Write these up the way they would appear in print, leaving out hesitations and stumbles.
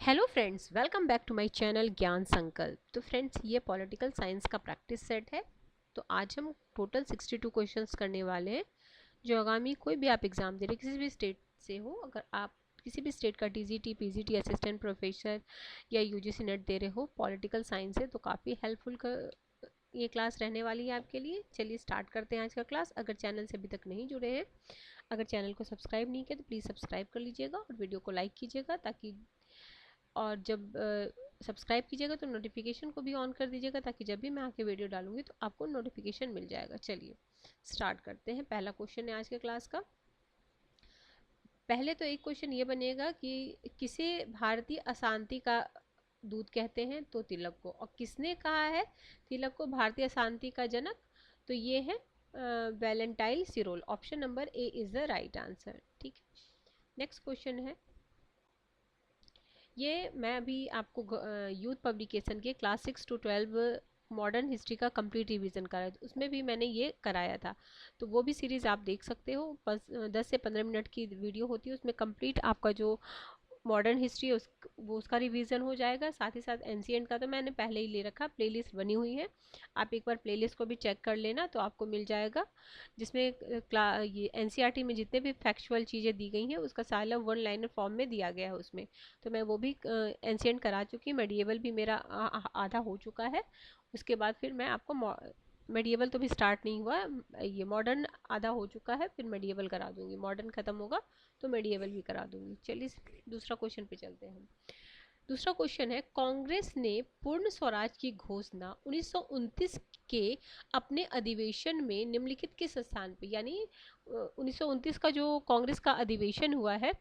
Hello friends, welcome back to my channel Gyan Sankalp. तो friends, ये political science का practice set है। तो आज हम टोटल 62 क्वेश्चंस करने वाले हैं जो आगामी कोई भी आप एग्ज़ाम दे रहे किसी भी स्टेट से हो। अगर आप किसी भी स्टेट का टीजीटी, पीजीटी, असिस्टेंट प्रोफेसर या यूजीसी नेट दे रहे हो, पॉलिटिकल साइंस है तो काफ़ी हेल्पफुल ये क्लास रहने वाली है आपके लिए। चलिए स्टार्ट करते हैं आज का क्लास। अगर चैनल से अभी तक नहीं जुड़े हैं, अगर चैनल को सब्सक्राइब नहीं किया तो प्लीज़ सब्सक्राइब कर लीजिएगा और वीडियो को लाइक कीजिएगा, ताकि और जब सब्सक्राइब कीजिएगा तो नोटिफिकेशन को भी ऑन कर दीजिएगा, ताकि जब भी मैं आके वीडियो डालूंगी तो आपको नोटिफिकेशन मिल जाएगा। चलिए स्टार्ट करते हैं। पहला क्वेश्चन है आज के क्लास का। पहले तो एक क्वेश्चन ये बनेगा कि किसे भारतीय अशांति का दूत कहते हैं, तो तिलक को। और किसने कहा है तिलक को भारतीय अशांति का जनक, तो ये है Valentine सिरोल। Option number A is the right answer. ठीक है, नेक्स्ट क्वेश्चन है। ये मैं अभी आपको यूथ पब्लिकेशन के क्लास 6 to 12 मॉडर्न हिस्ट्री का कंप्लीट रिवीजन कराया था, उसमें भी मैंने ये कराया था। तो वो भी सीरीज़ आप देख सकते हो। 10 से 15 मिनट की वीडियो होती है, उसमें कंप्लीट आपका जो मॉडर्न हिस्ट्री उस वो उसका रिवीजन हो जाएगा। साथ ही साथ एंशिएंट का तो मैंने पहले ही ले रखा, प्लेलिस्ट बनी हुई है। आप एक बार प्लेलिस्ट को भी चेक कर लेना तो आपको मिल जाएगा, जिसमें ये एनसीईआरटी में जितने भी फैक्चुअल चीज़ें दी गई हैं उसका सारा वन लाइनर फॉर्म में दिया गया है उसमें। तो मैं वो भी एंशिएंट करा चुकी हूँ। मेडिएवल भी मेरा आधा हो चुका है। उसके बाद फिर मैं आपको मेडिएवल तो भी स्टार्ट नहीं हुआ, ये मॉडर्न आधा हो चुका है, फिर मेडिएवल करा दूंगी। मॉडर्न खत्म होगा तो मेडिएवल भी करा दूंगी। चलिए दूसरा क्वेश्चन पे चलते हैं हम। दूसरा क्वेश्चन है, कांग्रेस ने पूर्ण स्वराज की घोषणा 1929 के अपने अधिवेशन में निम्नलिखित किस स्थान पे, यानी 1929 का जो कांग्रेस का अधिवेशन हुआ है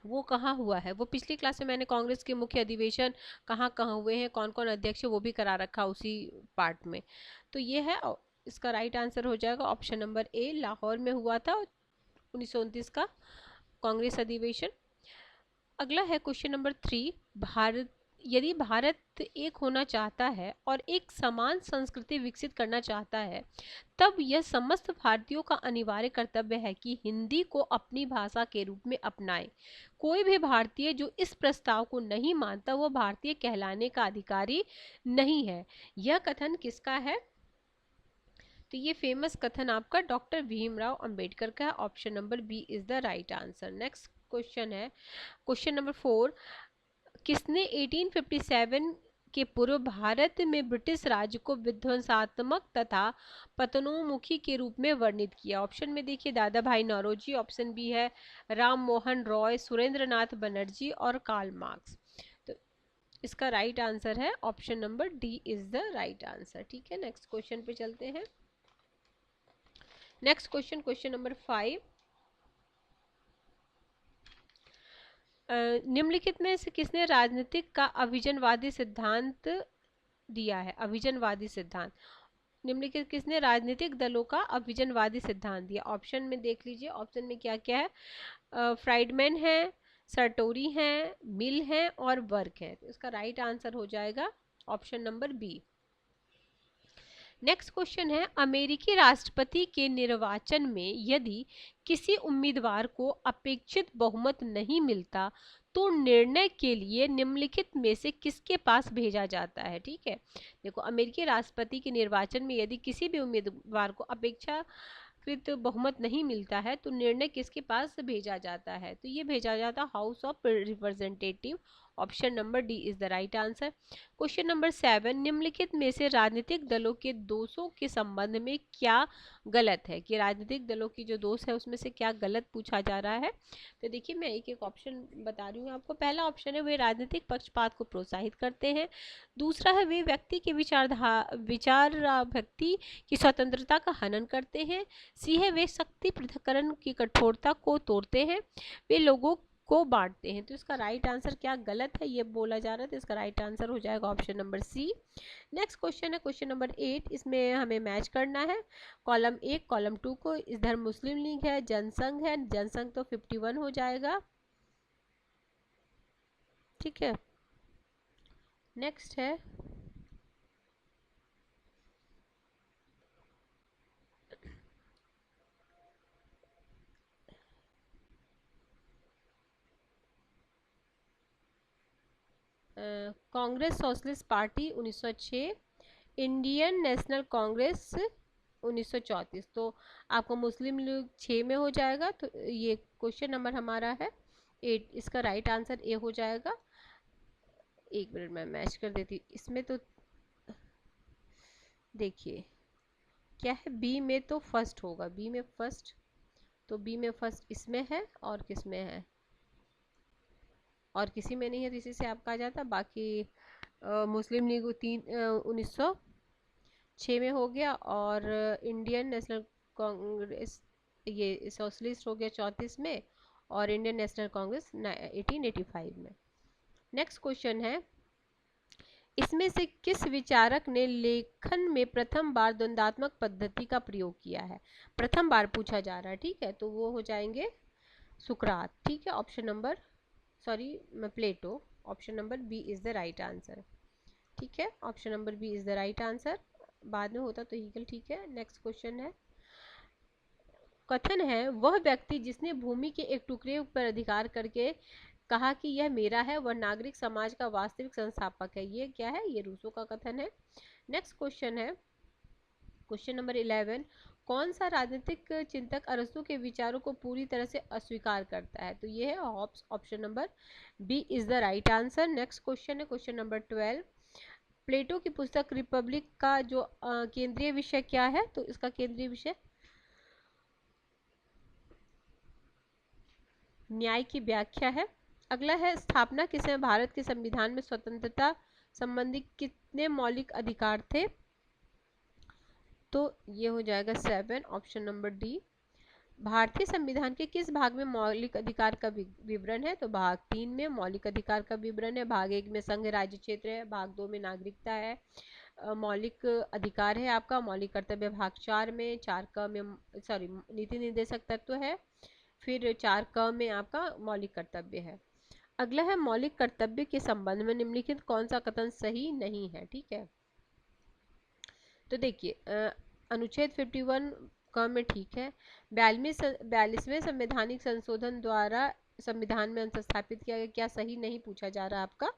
वो कहाँ हुआ है। वो पिछली क्लास में मैंने कांग्रेस के मुख्य अधिवेशन कहाँ कहाँ हुए हैं, कौन कौन अध्यक्ष है, वो भी करा रखा उसी पार्ट में। तो ये है इसका राइट आंसर हो जाएगा ऑप्शन नंबर ए, लाहौर में हुआ था 1929 का कांग्रेस अधिवेशन। अगला है क्वेश्चन नंबर 3। भारत यदि भारत एक होना चाहता है और एक समान संस्कृति विकसित करना चाहता है, तब यह समस्त भारतीयों का अनिवार्य कर्तव्य है कि हिंदी को अपनी भाषा के रूप में अपनाए। कोई भी भारतीय जो इस प्रस्ताव को नहीं मानता वो भारतीय कहलाने का अधिकारी नहीं है। यह कथन किसका है, तो ये फेमस कथन आपका डॉक्टर भीमराव अंबेडकर का है। Option number B is the right answer. Next question है क्वेश्चन नंबर 4। किसने 1857 के पूर्व भारत में ब्रिटिश राज्य को विध्वंसात्मक तथा पतनोन्मुखी के रूप में वर्णित किया। ऑप्शन में देखिए, दादा भाई नौरोजी। ऑप्शन बी है राम मोहन रॉय, सुरेंद्र नाथ बनर्जी और कार्ल मार्क्स। तो इसका राइट आंसर है option number D is the right answer. ठीक है, नेक्स्ट क्वेश्चन पे चलते हैं। Next question, question number 5। निम्नलिखित में से किसने राजनीतिक का अभिजनवादी सिद्धांत दिया है। अभिजनवादी सिद्धांत, निम्नलिखित किसने राजनीतिक दलों का अभिजनवादी सिद्धांत दिया। ऑप्शन में देख लीजिए, ऑप्शन में क्या क्या है। फ्राइडमैन है, सरटोरी है, मिल है और वर्क है। तो इसका राइट आंसर हो जाएगा option number B. Next question है, अमेरिकी राष्ट्रपति के निर्वाचन में यदि किसी उम्मीदवार को अपेक्षित बहुमत नहीं मिलता तो निर्णय के लिए निम्नलिखित में से किसके पास भेजा जाता है। ठीक है, देखो, अमेरिकी राष्ट्रपति के निर्वाचन में यदि किसी भी उम्मीदवार को अपेक्षाकृत बहुमत नहीं मिलता है तो निर्णय किसके पास भेजा जाता है, तो ये भेजा जाता है house of representative. Option number D is the right answer. Question number 7, निम्नलिखित में से राजनीतिक दलों के दोषों के संबंध में क्या गलत है, कि राजनीतिक दलों की जो दोष है उसमें से क्या गलत पूछा जा रहा है। तो देखिए, मैं एक एक ऑप्शन बता रही हूँ आपको। पहला ऑप्शन है, वे राजनीतिक पक्षपात को प्रोत्साहित करते हैं। दूसरा है, वे व्यक्ति की विचार व्यक्ति की स्वतंत्रता का हनन करते हैं। सी है, वे शक्ति पृथक्करण की कठोरता को तोड़ते हैं। वे लोगों को बांटते हैं। तो इसका राइट आंसर क्या गलत है ये बोला जा रहा है, तो इसका राइट आंसर हो जाएगा option number C. Next question है क्वेश्चन नंबर 8। इसमें हमें मैच करना है कॉलम 1 कॉलम 2 को। इधर मुस्लिम लीग है, जनसंघ है, जनसंघ तो 51 हो जाएगा। ठीक है, नेक्स्ट है Congress socialist party 1906, Indian National Congress 1934। तो आपका मुस्लिम लीग 6 में हो जाएगा, तो ये क्वेश्चन नंबर हमारा है 8, इसका राइट आंसर ए हो जाएगा। एक मिनट में मैच कर देती इसमें। तो देखिए क्या है, बी में तो फर्स्ट होगा, बी में फर्स्ट, तो बी में फर्स्ट इसमें है और किस में है, और किसी में नहीं है, तो इसी से आपका आ जाता। बाकी मुस्लिम लीग 1906 में हो गया, और इंडियन नेशनल कांग्रेस ये सोशलिस्ट हो गया 34 में, और इंडियन नेशनल कांग्रेस 1885 में। नेक्स्ट क्वेश्चन है, इसमें से किस विचारक ने लेखन में प्रथम बार द्वंद्वात्मक पद्धति का प्रयोग किया है? प्रथम बार पूछा जा रहा है, ठीक है, तो वो हो जाएंगे सुकरात, ठीक है। Option number Plato, option number B is the right answer, ठीक है। Option number B is the right answer, बाद में होता तो हीगल, ठीक है। नेक्स्ट क्वेश्चन है, कथन है वह व्यक्ति जिसने भूमि के एक टुकड़े पर अधिकार करके कहा कि यह मेरा है, वह नागरिक समाज का वास्तविक संस्थापक है। ये क्या है? ये रूसो का कथन है। नेक्स्ट क्वेश्चन है, क्वेश्चन नंबर 11, कौन सा राजनीतिक चिंतक अरस्तु के विचारों को पूरी तरह से अस्वीकार करता है? तो ये है Hobbes, option number B is the right answer. Next question है, क्वेश्चन नंबर 12, प्लेटो की पुस्तक रिपब्लिक का जो केंद्रीय विषय क्या है? तो इसका केंद्रीय विषय न्याय की व्याख्या है। अगला है, स्थापना के समय भारत के संविधान में स्वतंत्रता संबंधी कितने मौलिक अधिकार थे? तो ये हो जाएगा 7, ऑप्शन नंबर डी। भारतीय संविधान के किस भाग में मौलिक अधिकार का विवरण है? तो भाग 3 में मौलिक अधिकार का विवरण है। भाग 1 में संघ राज्य क्षेत्र है, भाग 2 में नागरिकता है, मौलिक अधिकार है आपका। मौलिक कर्तव्य भाग 4 में, 4 क में नीति निर्देशक तत्व है, फिर 4 क में आपका मौलिक कर्तव्य है। अगला है, मौलिक कर्तव्य के संबंध में निम्नलिखित कौन सा कथन सही नहीं है? ठीक है, तो देखिए अनुच्छेद 51 क में ठीक है। 42वें संवैधानिक संशोधन द्वारा संविधान में अंतर स्थापित किया गया, क्या सही नहीं पूछा जा रहा आपका,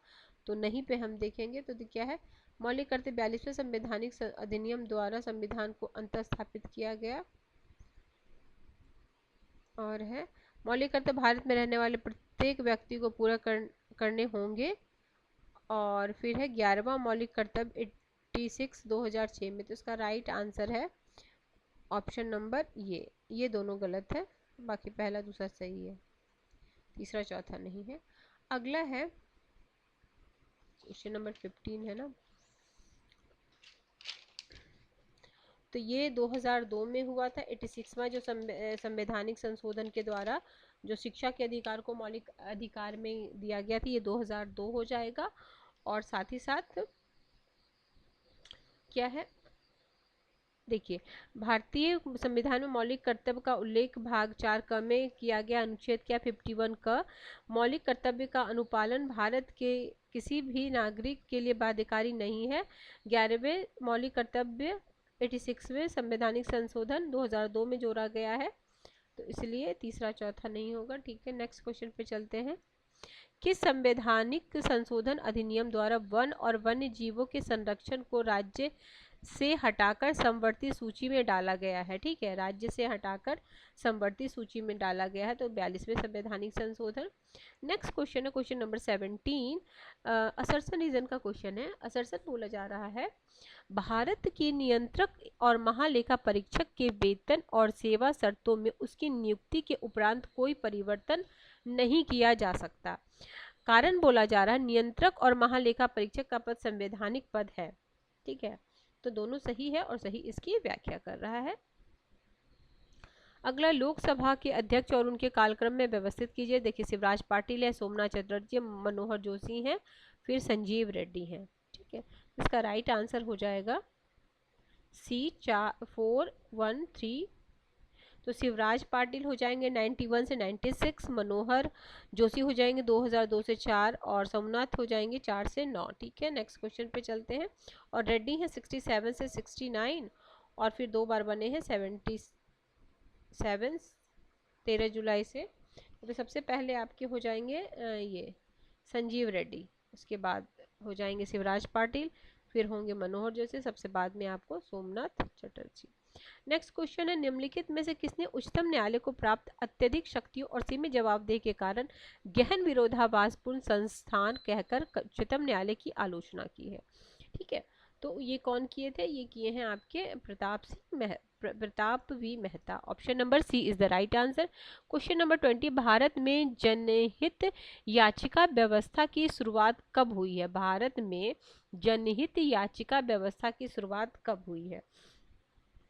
तो नहीं पे हम देखेंगे। तो क्या है, मौलिक कर्तव्य 42वें संवैधानिक अधिनियम द्वारा संविधान को अंतर स्थापित किया गया। और है, मौलिक कर्तव्य भारत में रहने वाले प्रत्येक व्यक्ति को पूरा करने होंगे। और फिर है 11वां मौलिक कर्तव्य 86 2006 में, तो इसका राइट आंसर है ऑप्शन नंबर ये दोनों गलत है, बाकी पहला दूसरा सही है, तीसरा चौथा नहीं है। अगला है क्वेश्चन नंबर 15 है ना, तो ये 2002 में हुआ था 86वां जो संवैधानिक संशोधन के द्वारा जो शिक्षा के अधिकार को मौलिक अधिकार में दिया गया था, ये 2002 हो जाएगा। और साथ ही साथ क्या है, देखिए भारतीय संविधान में मौलिक कर्तव्य का उल्लेख भाग 4 क में किया गया। अनुच्छेद क्या? 51 क, मौलिक कर्तव्य का अनुपालन भारत के किसी भी नागरिक के लिए बाध्यकारी नहीं है। 11वें मौलिक कर्तव्य 86वें संवैधानिक संशोधन 2002 में जोड़ा गया है, तो इसलिए तीसरा चौथा नहीं होगा। ठीक है, नेक्स्ट क्वेश्चन पे चलते हैं, किस संवैधानिक संशोधन अधिनियम द्वारा वन और वन्य जीवों के संरक्षण को राज्य से हटाकर समवर्ती सूची में डाला गया है? ठीक है, राज्य से हटाकर समवर्ती सूची में डाला गया है, तो 42वें संवैधानिक संशोधन। नेक्स्ट क्वेश्चन है क्वेश्चन नंबर 17, असर्सन रीजन का क्वेश्चन है। असर्सन बोला जा रहा है, भारत के नियंत्रक और महालेखा परीक्षक के वेतन और सेवा शर्तों में उसकी नियुक्ति के उपरांत कोई परिवर्तन नहीं किया जा सकता। कारण बोला जा रहा है, नियंत्रक और महालेखा परीक्षक का पद संवैधानिक पद है। ठीक है, तो दोनों सही है और सही इसकी व्याख्या कर रहा है। अगला, लोकसभा के अध्यक्ष और उनके कालक्रम में व्यवस्थित कीजिए। देखिए, शिवराज पाटिल है, सोमनाथ चटर्जी, मनोहर जोशी हैं, फिर संजीव रेड्डी हैं। ठीक है, इसका राइट आंसर हो जाएगा सी 4 1 3। तो शिवराज पाटिल हो जाएंगे 91 से 96, मनोहर जोशी हो जाएंगे 2002 से 4, और सोमनाथ हो जाएंगे 4 से 9। ठीक है, नेक्स्ट क्वेश्चन पे चलते हैं। और रेड्डी है 67 से 69, और फिर 2 बार बने हैं 77 13 जुलाई से। तो सबसे पहले आपके हो जाएंगे ये संजीव रेड्डी। उसके बाद हो जाएंगे शिवराज पाटिल, फिर होंगे मनोहर जोशी, सबसे बाद में आपको सोमनाथ चटर्जी। नेक्स्ट क्वेश्चन है, निम्नलिखित में से किसने उच्चतम न्यायालय को प्राप्त अत्यधिक शक्तियों और सीमित जवाबदेही के कारण गहन विरोधाभासपूर्ण संस्थान कहकर उच्चतम न्यायालय की आलोचना की है? ठीक है, तो ये कौन किए थे? ये किए हैं आपके Pratap V Mehta. Option number C is the right answer. Question number 20, Bharat में जनहित याचिका व्यवस्था की शुरुआत कब हुई है? भारत में जनहित याचिका व्यवस्था की शुरुआत कब हुई है?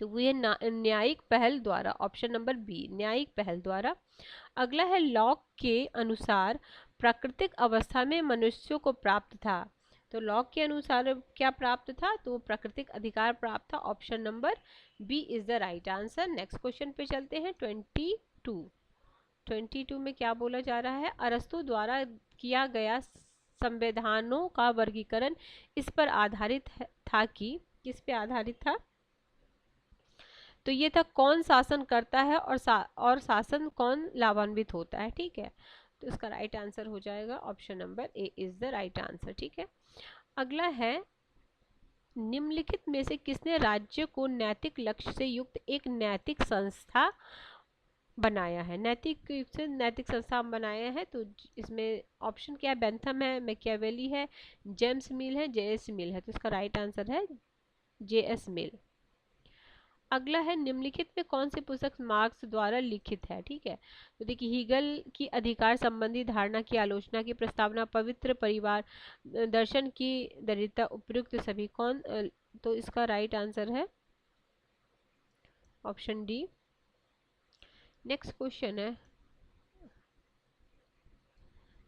तो वो ये न्यायिक पहल द्वारा। ऑप्शन नंबर बी, न्यायिक पहल द्वारा। अगला है, लॉक के अनुसार प्राकृतिक अवस्था में मनुष्यों को प्राप्त था। तो लॉक के अनुसार क्या प्राप्त था? तो प्राकृतिक अधिकार प्राप्त था। Option number B is the right answer. Next question पे चलते हैं। 22 में क्या बोला जा रहा है? अरस्तु द्वारा किया गया संविधानों का वर्गीकरण इस पर आधारित था कि किस पे आधारित था? तो ये था कौन शासन करता है और शासन कौन लाभान्वित होता है। ठीक है, तो इसका राइट आंसर हो जाएगा option number A is the right answer. ठीक है, अगला है, निम्नलिखित में से किसने राज्य को नैतिक लक्ष्य से युक्त एक नैतिक संस्था बनाया है? नैतिक से नैतिक संस्था बनाया है, तो इसमें ऑप्शन क्या है? बेंथम है, मैकियावेली है, जेम्स मिल है, जेएस मिल है। तो इसका राइट आंसर है जेएस मिल। अगला है, निम्नलिखित में कौन सी पुस्तक मार्क्स द्वारा लिखित है? ठीक है, तो देखिए, हीगल की अधिकार संबंधी धारणा की आलोचना की प्रस्तावना, पवित्र परिवार दर्शन की दरिद्रता, उपयुक्त सभी कौन? तो इसका राइट आंसर है ऑप्शन डी। नेक्स्ट क्वेश्चन है,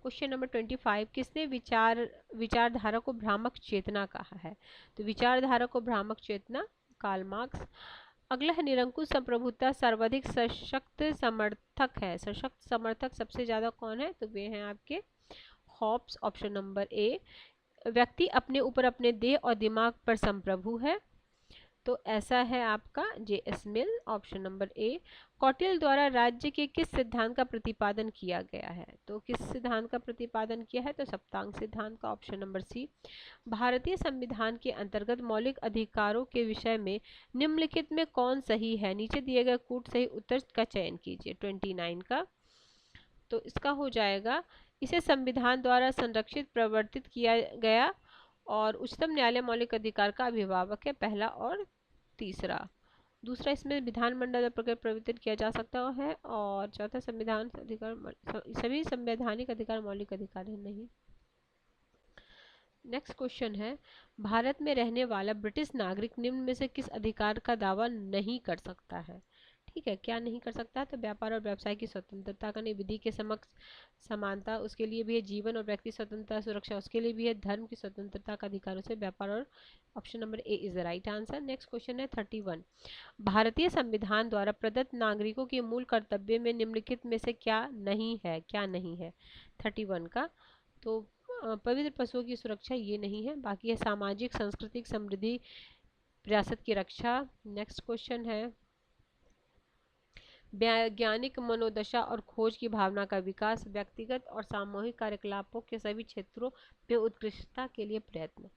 क्वेश्चन नंबर 25, किसने विचारधारा को भ्रामक चेतना कहा है? तो विचारधारा को भ्रामक चेतना कार्ल मार्क्स। अगला है, निरंकुश संप्रभुता सर्वाधिक सशक्त समर्थक है। सशक्त समर्थक सबसे ज्यादा कौन है? तो वे हैं आपके हॉब्स। ऑप्शन नंबर ए। व्यक्ति अपने ऊपर अपने देह और दिमाग पर संप्रभु है, तो ऐसा है आपका जेएस मिल। ऑप्शन नंबर ए। कौटिल्य द्वारा राज्य के किस सिद्धांत का प्रतिपादन किया गया है? तो किस सिद्धांत का प्रतिपादन किया है? तो सप्तांग सिद्धांत का। Option number C. भारतीय संविधान के अंतर्गत मौलिक अधिकारों के विषय में निम्नलिखित में कौन सही है? नीचे दिए गए कूट सही उत्तर का चयन कीजिए। 29 का, तो इसका हो जाएगा, इसे संविधान द्वारा संरक्षित प्रवर्तित किया गया और उच्चतम न्यायालय मौलिक अधिकार का अभिभावक है, पहला और तीसरा। दूसरा, इसमें विधानमंडल प्रकार प्रवर्तित किया जा सकता है, और चौथा, संविधान अधिकार सभी संवैधानिक अधिकार मौलिक अधिकार है नहीं। नेक्स्ट क्वेश्चन है, भारत में रहने वाला ब्रिटिश नागरिक निम्न में से किस अधिकार का दावा नहीं कर सकता है? ठीक है, क्या नहीं कर सकता? तो व्यापार और व्यवसाय की स्वतंत्रता का नहीं, विधि के समक्ष समानता उसके लिए भी है, जीवन और व्यक्ति स्वतंत्रता सुरक्षा उसके लिए भी है, धर्म की स्वतंत्रता का अधिकारों से व्यापार और। Option number A is the right answer. Next question है 31, भारतीय संविधान द्वारा प्रदत्त नागरिकों के मूल कर्तव्य में निम्नलिखित में से क्या नहीं है? क्या नहीं है 31 का? तो पवित्र पशुओं की सुरक्षा ये नहीं है, बाकी है सामाजिक सांस्कृतिक समृद्धि, विरासत की रक्षा। नेक्स्ट क्वेश्चन है, वैज्ञानिक मनोदशा और खोज की भावना का विकास, व्यक्तिगत और सामूहिक कार्यकलापों के सभी क्षेत्रों में उत्कृष्टता के लिए प्रयत्न।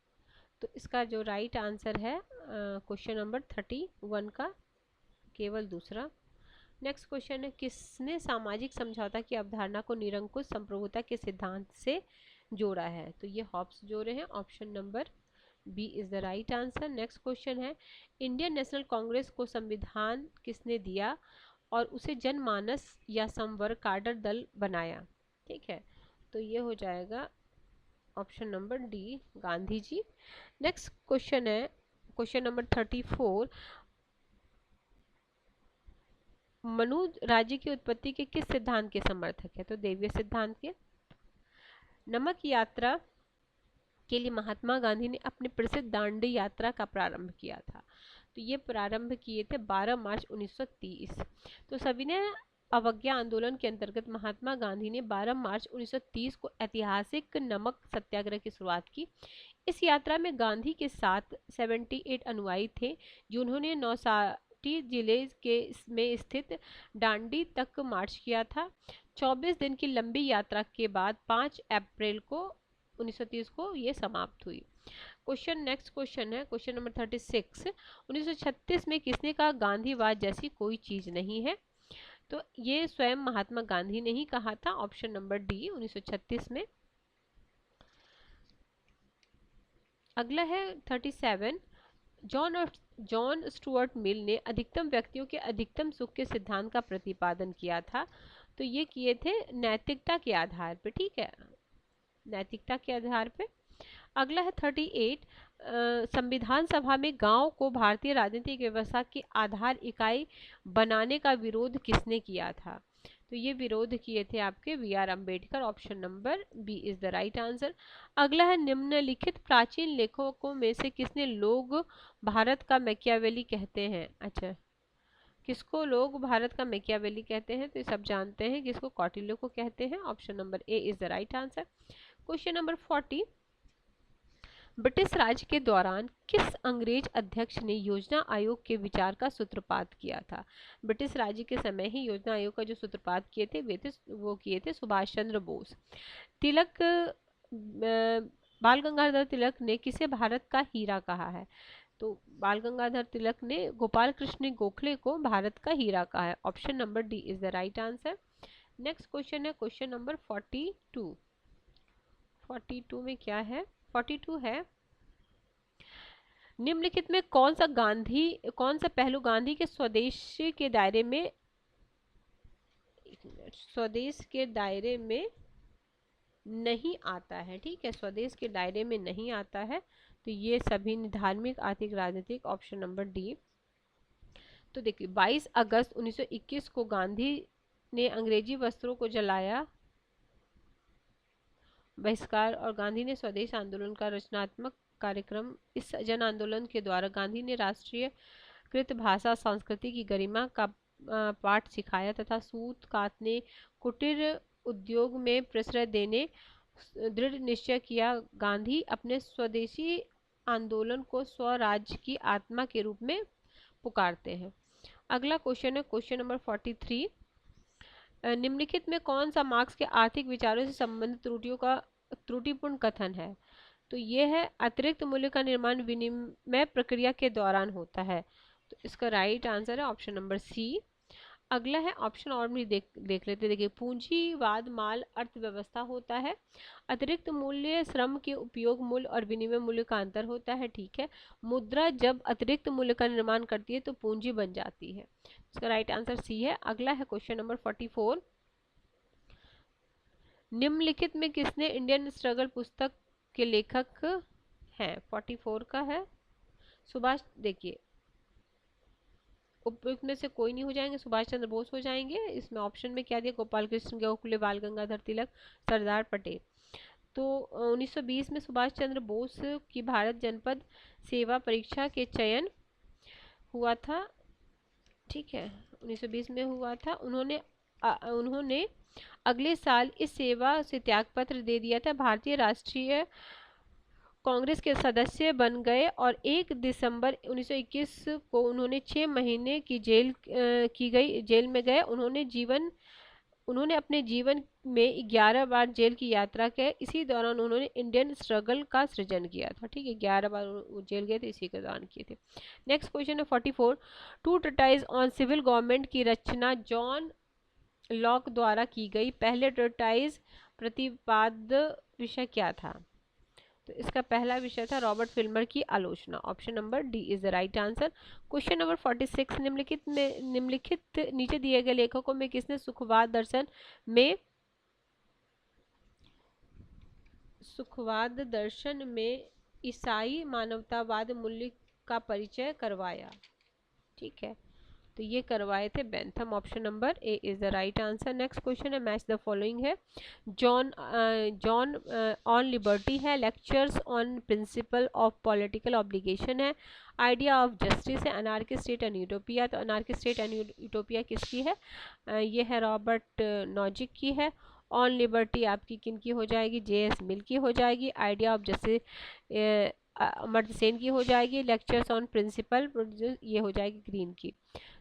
तो इसका जो राइट आंसर है क्वेश्चन नंबर 31 का केवल दूसरा। नेक्स्ट क्वेश्चन है, किसने सामाजिक समझौता की अवधारणा को निरंकुश संप्रभुता के सिद्धांत से जोड़ा है? तो ये हॉब्स जोड़े हैं। Option number B is the right answer. Next question है, इंडियन नेशनल कांग्रेस को संविधान किसने दिया और उसे जनमानस या संवर्ग कार्डर दल बनाया? ठीक है, तो ये हो जाएगा option number D, Gandhi ji. Next question है क्वेश्चन नंबर 34, मनु राज्य की उत्पत्ति के किस सिद्धांत के समर्थक है? तो दैवीय सिद्धांत के। नमक यात्रा के लिए महात्मा गांधी ने अपनी प्रसिद्ध दांडी यात्रा का प्रारंभ किया था। तो ये प्रारंभ किए थे 12 मार्च 1930। तो सविनय अवज्ञा आंदोलन के अंतर्गत महात्मा गांधी ने 12 मार्च 1930 को ऐतिहासिक नमक सत्याग्रह की शुरुआत की। इस यात्रा में गांधी के साथ 78 अनुयायी थे, जिन्होंने नौसाटी जिले के में स्थित डांडी तक मार्च किया था। 24 दिन की लंबी यात्रा के बाद 5 अप्रैल को 1930 को ये समाप्त हुई। नेक्स्ट क्वेश्चन है क्वेश्चन नंबर 36। 1936 में किसने कहा गांधीवाद जैसी कोई चीज नहीं है? तो ये स्वयं महात्मा गांधी ने ही कहा था, ऑप्शन नंबर डी 1936 में। अगला है 37। जॉन स्टुअर्ट मिल ने अधिकतम व्यक्तियों के अधिकतम सुख के सिद्धांत का प्रतिपादन किया था। तो ये किए थे नैतिकता के आधार पे, ठीक है, नैतिकता के आधार पे। अगला है 38। संविधान सभा में गांव को भारतीय राजनीतिक व्यवस्था की आधार इकाई बनाने का विरोध किसने किया था? तो ये विरोध किए थे आपके B R Ambedkar, option number B is the right answer. अगला है निम्नलिखित प्राचीन लेखकों में से किसने लोग भारत का मैकियावेली कहते हैं? अच्छा, किसको लोग भारत का मैकियावेली कहते हैं? तो ये सब जानते हैं किसको, कौटिल्य को कहते हैं, option number A is the right answer. Question number 40। British Raj के दौरान किस अंग्रेज अध्यक्ष ने योजना आयोग के विचार का सूत्रपात किया था? ब्रिटिश राज के समय ही योजना आयोग का जो सूत्रपात किए थे वो किए थे सुभाष चंद्र बोस। तिलक बाल गंगाधर तिलक ने किसे भारत का हीरा कहा है? तो बाल गंगाधर तिलक ने गोपाल कृष्ण गोखले को भारत का हीरा कहा है, option number D is the right answer. Next question है क्वेश्चन नंबर 42। 42 में क्या है? 42 है निम्नलिखित में कौन सा पहलू गांधी के स्वदेश के दायरे में नहीं आता है? ठीक है, स्वदेश के दायरे में नहीं आता है। तो ये सभी धार्मिक, आर्थिक, राजनीतिक, ऑप्शन नंबर डी। तो देखिए 22 अगस्त 1921 को गांधी ने अंग्रेजी वस्त्रों को जलाया, बहिष्कार, और गांधी ने स्वदेश आंदोलन का रचनात्मक कार्यक्रम। इस जन आंदोलन के द्वारा गांधी ने राष्ट्रीयकृत भाषा संस्कृति की गरिमा का पाठ सिखाया तथा सूत कातने, कुटीर उद्योग में प्रश्रय देने दृढ़ निश्चय किया। गांधी अपने स्वदेशी आंदोलन को स्वराज्य की आत्मा के रूप में पुकारते हैं। अगला क्वेश्चन है क्वेश्चन नंबर 43। निम्नलिखित में कौन सा मार्क्स के आर्थिक विचारों से संबंधित त्रुटियों का त्रुटिपूर्ण कथन है? तो ये है अतिरिक्त मूल्य का निर्माण विनिमय प्रक्रिया के दौरान होता है। तो इसका राइट आंसर है ऑप्शन नंबर सी। अगला है ऑप्शन और भी देख लेते। देखिए पूंजीवाद माल अर्थव्यवस्था होता है। अतिरिक्त मूल्य श्रम के उपयोग मूल्य और विनिमय मूल्य का अंतर होता है, ठीक है। मुद्रा जब अतिरिक्त मूल्य का निर्माण करती है तो पूंजी बन जाती है। इसका राइट आंसर सी है। अगला है क्वेश्चन नंबर 44। निम्नलिखित में किसने इंडियन स्ट्रगल पुस्तक के लेखक हैं? 44 का है सुभाष। देखिए उपयुक्त में से कोई नहीं हो जाएंगे, सुभाष चंद्र बोस हो जाएंगे। इसमें ऑप्शन में क्या दिया? गोपाल कृष्ण गोखले, बाल गंगाधर तिलक, सरदार पटेल। तो 1920 में सुभाष चंद्र बोस की भारत जनपद सेवा परीक्षा के चयन हुआ था, ठीक है, 1920 में हुआ था। उन्होंने अगले साल इस सेवा से त्यागपत्र दे दिया था। भारतीय राष्ट्रीय कांग्रेस के सदस्य बन गए और 1 दिसंबर 1921 को उन्होंने 6 महीने की जेल में गए। उन्होंने अपने जीवन में 11 बार जेल की यात्रा की। इसी दौरान उन्होंने इंडियन स्ट्रगल का सृजन किया था, ठीक है, 11 बार वो जेल गए थे, इसी के दौरान किए थे। नेक्स्ट क्वेश्चन है 44। Two treatise on civil government की रचना जॉन लॉक द्वारा की गई। पहले ट्रीटाइज प्रतिपाद्य विषय क्या था? तो इसका पहला विषय था रॉबर्ट फिल्मर की आलोचना, option number D is the right answer. Question number 46। निम्नलिखित नीचे दिए गए लेखकों में किसने सुखवाद दर्शन में ईसाई मानवतावाद मूल्य का परिचय करवाया? ठीक है, तो ये करवाए थे Bentham, option number A is the right answer. Next question है मैच द फॉलोइंग है। जॉन ऑन लिबर्टी है। Lectures on principle of political obligation है। आइडिया ऑफ जस्टिस है। Anarchy state and utopia. तो अनार्की स्टेट एंड यूटोपिया किसकी है? ये है रॉबर्ट नॉजिक की है। ऑन लिबर्टी आपकी किन की हो जाएगी? जे.एस. मिल की हो जाएगी। Idea of justice Amartya Sen की हो जाएगी। लेक्चर्स ऑन प्रिंसिपल ये हो जाएगी ग्रीन की।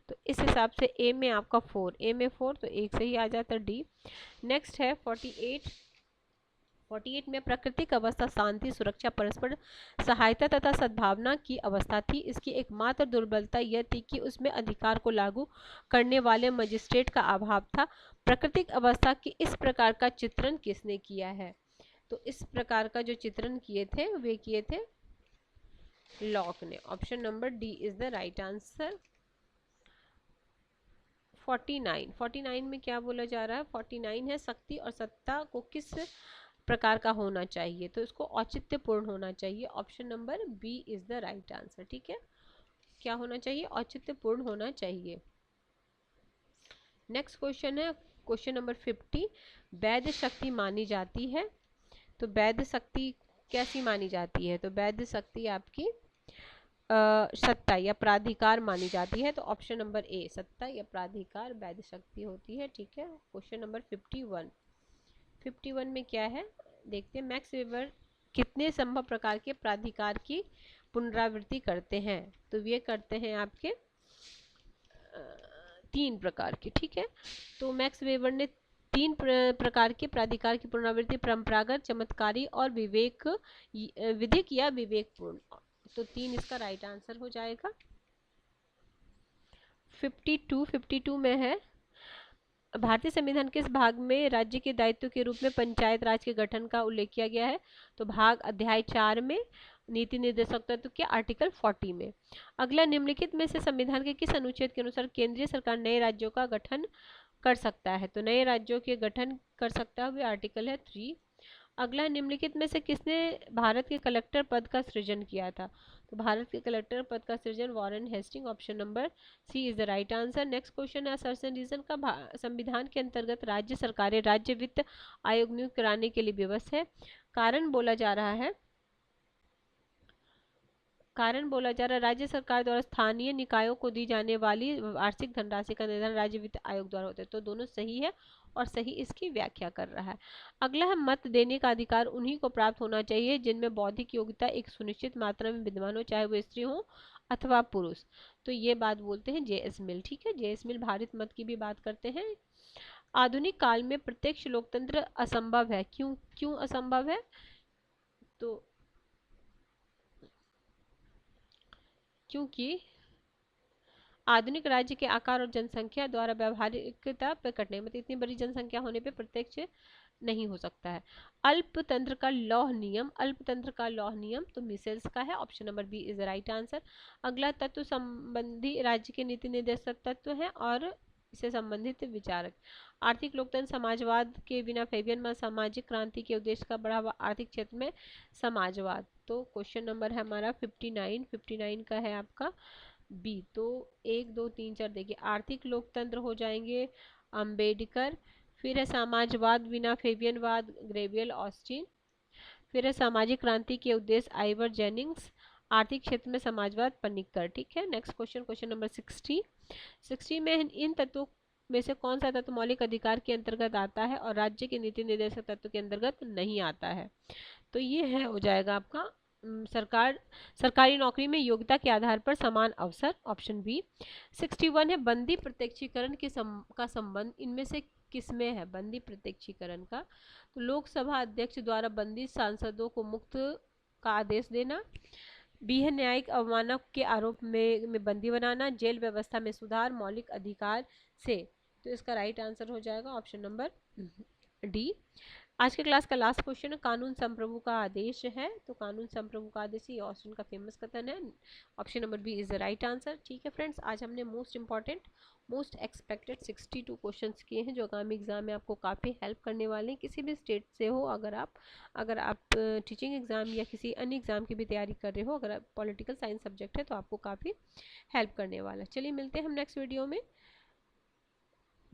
तो इस हिसाब से ए में आपका 4, ए में 4, तो एक सही आ जाता डी। नेक्स्ट है 48। 48 में प्राकृतिक अवस्था शांति, सुरक्षा, परस्पर सहायता तथा सद्भावना की अवस्था थी। इसकी एकमात्र दुर्बलता यह थी कि उसमें अधिकार को लागू करने वाले मजिस्ट्रेट का अभाव था। प्राकृतिक अवस्था की इस प्रकार का चित्रण किसने किया है? तो इस प्रकार का जो चित्रण किए थे वे किए थे लॉक ने। Option number D is the right answer. 49 में क्या बोला जा रहा है? 49 है शक्ति और सत्ता को किस प्रकार का होना चाहिए, तो इसको औचित्यपूर्ण होना चाहिए। Option number B is the right answer. ठीक है, क्या होना चाहिए? औचित्यपूर्ण होना चाहिए। नेक्स्ट क्वेश्चन है क्वेश्चन नंबर 50। वैध शक्ति मानी जाती है, तो वैध शक्ति कैसी मानी जाती है? तो वैध शक्ति आपकी सत्ता या प्राधिकार मानी जाती है। तो ऑप्शन नंबर ए, सत्ता या प्राधिकार वैध शक्ति होती है। ठीक है, क्वेश्चन नंबर 51 में क्या है देखते हैं। मैक्स वेबर कितने संभव प्रकार के प्राधिकार की पुनरावृत्ति करते हैं? तो ये करते हैं आपके 3 प्रकार के। ठीक है, तो मैक्स वेबर ने 3 प्रकार के प्राधिकार की पुनरावृत्ति परंपरागत, चमत्कारी और विधिक या विवेकपूर्ण। तो 3 इसका राइट आंसर हो जाएगा। 52 में है भारतीय संविधान के इस भाग में राज्य के दायित्व के रूप में पंचायत राज के गठन का उल्लेख किया गया है? तो भाग अध्याय 4 में, नीति निर्देशक तत्व के आर्टिकल 40 में। अगला निम्नलिखित में से संविधान के किस अनुच्छेद के अनुसार केंद्रीय सरकार नए राज्यों का गठन कर सकता है? तो नए राज्यों के गठन कर सकता है, आर्टिकल है 3। अगला निम्नलिखित में से किसने भारत के कलेक्टर पद का सृजन किया था? तो भारत के कलेक्टर पद का सृजन Warren Hasting. Option number C is the right answer. Next question है असर्शन रीजन का संविधान के अंतर्गत राज्य सरकारें राज्य वित्त आयोग नियुक्त कराने के लिए विवश है। कारण बोला जा रहा है राज्य सरकार द्वारा स्थानीय निकायों को दी जाने वाली वार्षिक धनराशि का निर्धारण राज्य वित्त आयोग द्वारा होता है। तो दोनों सही है और सही इसकी व्याख्या कर रहा है। अगला है मत देने का अधिकार उन्हीं को प्राप्त होना चाहिए जिनमें बौद्धिक योग्यता एक सुनिश्चित मात्रा में विद्यमान हो, चाहे वो स्त्री हो अथवा पुरुष। तो ये बात बोलते हैं जे.एस. मिल। ठीक है, जे.एस. मिल भारत मत की भी बात करते हैं। आधुनिक काल में प्रत्यक्ष लोकतंत्र असंभव है। क्यों असंभव है? तो क्योंकि आधुनिक राज्य के आकार और जनसंख्या द्वारा व्यावहारिकता प्रकट नहीं, मतलब इतनी बड़ी जनसंख्या होने पे प्रत्यक्ष नहीं हो सकता है। अल्पतंत्र का लौह नियम तो मिसेल्स का है। Option number B is the right answer. अगला तत्व संबंधी राज्य के नीति निर्देशक तत्व है और इससे संबंधित विचारक। आर्थिक लोकतंत्र समाजवाद के बिना फेबियन में सामाजिक क्रांति के उद्देश्य का बढ़ावा, आर्थिक क्षेत्र में समाजवाद। तो क्वेश्चन नंबर है हमारा 59 का है आपका बी। तो 1 2 3 4 देखिए, आर्थिक लोकतंत्र हो जाएंगे अंबेडकर, फिर है समाजवाद बिना फेबियनवाद ग्रेवियल ऑस्टिन, फिर है सामाजिक क्रांति के उद्देश्य आइवर जेनिंग्स, आर्थिक क्षेत्र में समाजवाद पन्निकर। ठीक है, नेक्स्ट क्वेश्चन नंबर 60 में इन तत्वों में से कौन सा तत्व मौलिक अधिकार के अंतर्गत आता है और राज्य के नीति निर्देशक तत्व के अंतर्गत नहीं आता है? तो ये है हो जाएगा आपका सरकारी नौकरी में योग्यता के आधार पर समान अवसर। Option B. 61 है बंदी प्रत्यक्षीकरण का संबंध इनमें से किसमें है? बंदी प्रत्यक्षीकरण का, तो लोकसभा अध्यक्ष द्वारा बंदी सांसदों को मुक्त का आदेश देना, बी है न्यायिक अवमानना के आरोप में बंदी बनाना, जेल व्यवस्था में सुधार, मौलिक अधिकार से। तो इसका राइट आंसर हो जाएगा ऑप्शन नंबर डी। आज के क्लास का लास्ट क्वेश्चन कानून संप्रभु का आदेश है। तो कानून संप्रभु का आदेश ये ऑस्टिन का फेमस कथन है। Option number B is the right answer. ठीक है फ्रेंड्स, आज हमने most important most expected 62 questions किए हैं जो आगामी एग्जाम में आपको काफ़ी हेल्प करने वाले हैं। किसी भी स्टेट से हो, अगर आप टीचिंग एग्जाम या किसी अन्य एग्जाम की भी तैयारी कर रहे हो, अगर आप पॉलिटिकल साइंस सब्जेक्ट है तो आपको काफ़ी हेल्प करने वाला है। चलिए मिलते हैं हम नेक्स्ट वीडियो में।